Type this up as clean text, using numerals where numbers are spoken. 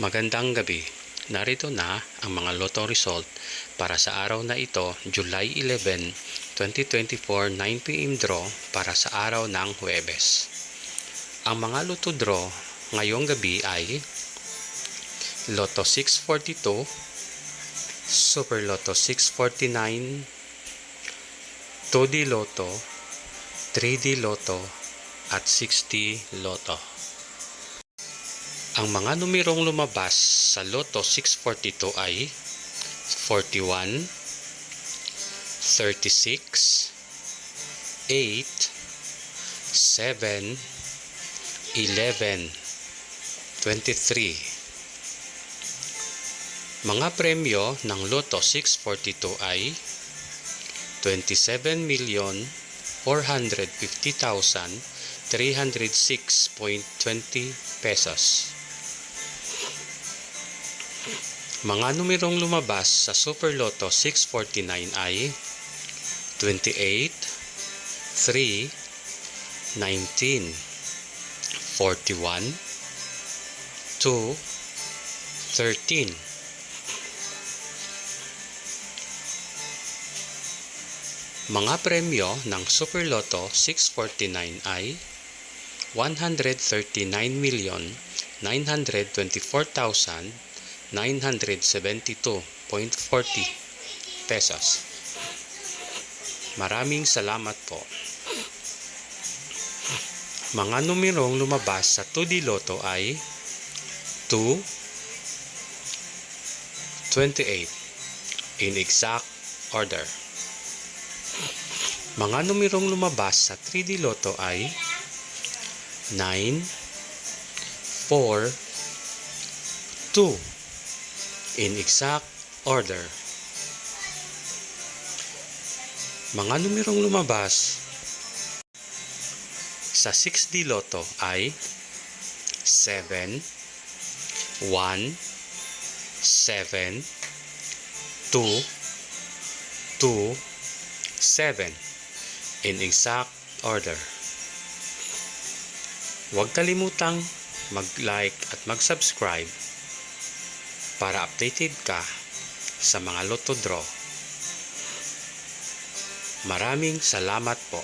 Magandang gabi. Narito na ang mga lotto result para sa araw na ito, July 11, 2024, 9 p.m. draw para sa araw ng Huwebes. Ang mga lotto draw ngayong gabi ay Lotto 642, Super Lotto 649, 2D Lotto, 3D Lotto at 60 Lotto. Ang mga numerong lumabas sa Lotto 642 ay 41, 36, 8, 7, 11, 23. Mga premyo ng Lotto 642 ay 27,450,306.20 pesos. Mga numerong lumabas sa Super Lotto 649 ay 28, 3, 19, 41, 2, 13. Mga premyo ng Super Lotto 649 ay 139,924,972.40 pesos. Maraming salamat po. Mga numerong lumabas sa 2D Lotto ay 2, 28 in exact order. Mga numerong lumabas sa 3D Lotto ay 9, 4, 2 in exact order. Mga numerong lumabas sa 6D Lotto ay 7, 1, 7, 2, 2, 7 in exact order. Huwag kalimutang mag-like at mag-subscribe para updated ka sa mga lotto draw. Maraming salamat po.